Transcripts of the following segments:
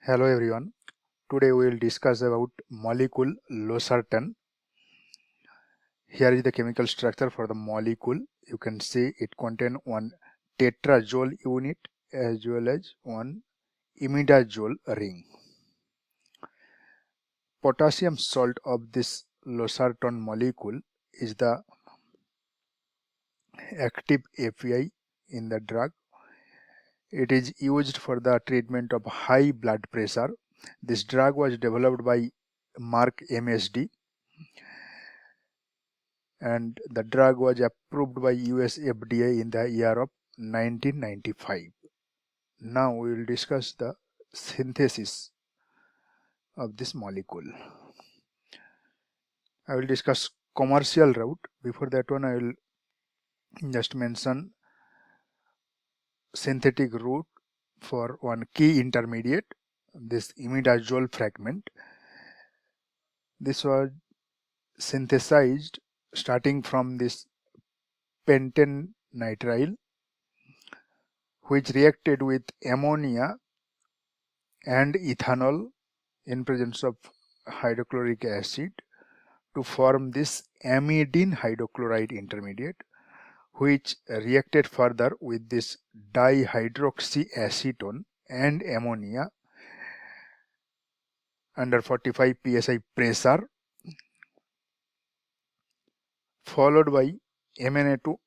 Hello everyone. Today we will discuss about molecule Losartan. Here is the chemical structure for the molecule. You can see it contains one tetrazole unit as well as one imidazole ring. Potassium salt of this Losartan molecule is the active API in the drug. It is used for the treatment of high blood pressure. This drug was developed by Merck MSD and the drug was approved by US FDA in the year of 1995. Now we will discuss the synthesis of this molecule. I will discuss commercial route. Before that one, I will just mention synthetic route for one key intermediate, this imidazole fragment. This was synthesized starting from this pentane nitrile, which reacted with ammonia and ethanol in presence of hydrochloric acid to form this amidine hydrochloride intermediate, which reacted further with this dihydroxyacetone and ammonia under 45 psi pressure, followed by MnO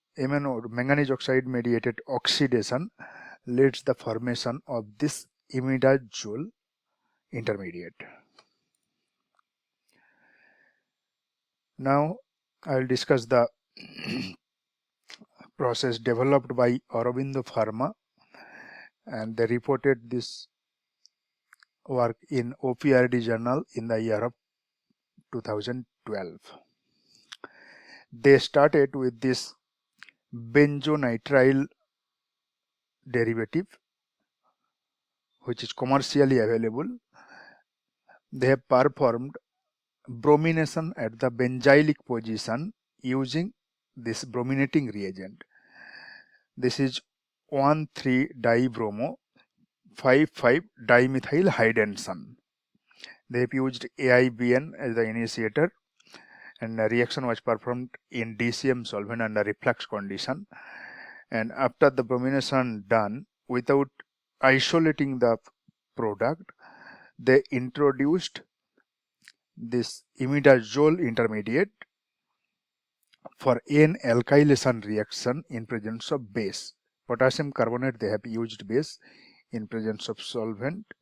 manganese oxide mediated oxidation leads the formation of this imidazole intermediate. Now I will discuss the process developed by Aurobindo Pharma, and they reported this work in OPRD journal in the year of 2012. They started with this benzonitrile derivative, which is commercially available. They have performed bromination at the benzylic position using this brominating reagent. This is 1,3-dibromo 5,5-dimethyl hydanson. They have used AIBN as the initiator, and the reaction was performed in DCM solvent under reflux condition. And after the bromination done, without isolating the product, they introduced this imidazole intermediate for N-alkylation reaction in presence of base. Potassium carbonate, they have used base in presence of solvent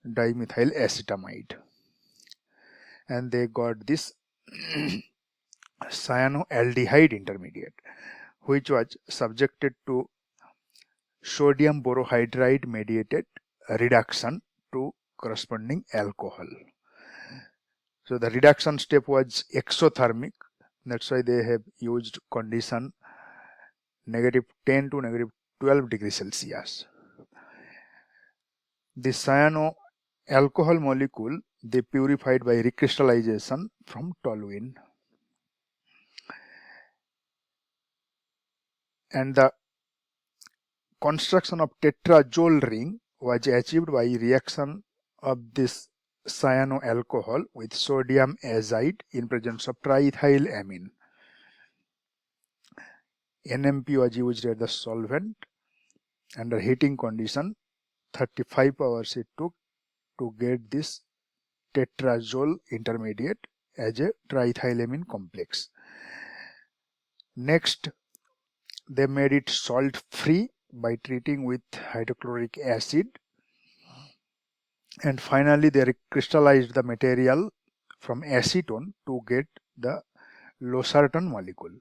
dimethyl acetamide, and they got this cyanoaldehyde intermediate, which was subjected to sodium borohydride mediated reduction to corresponding alcohol. So the reduction step was exothermic. That's why they have used condition -10 to -12 degrees Celsius. The cyano alcohol molecule they purified by recrystallization from toluene, and the construction of tetrazole ring was achieved by reaction of this cyanoalcohol with sodium azide in presence of triethylamine. NMP was used as the solvent. Under heating condition, 35 hours it took to get this tetrazole intermediate as a triethylamine complex. Next, they made it salt free by treating with hydrochloric acid, and finally they crystallized the material from acetone to get the Losartan molecule,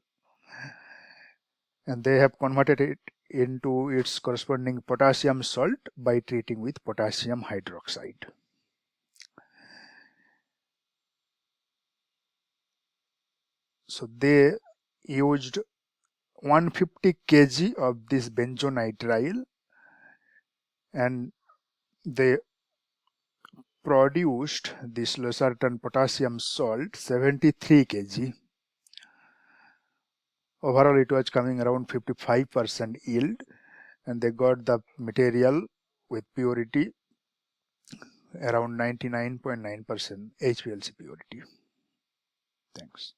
and they have converted it into its corresponding potassium salt by treating with potassium hydroxide. So they used 150 kg of this benzonitrile, and they produced this Losartan potassium salt 73 kg. Overall it was coming around 55% yield, and they got the material with purity around 99.9% HPLC purity. Thanks.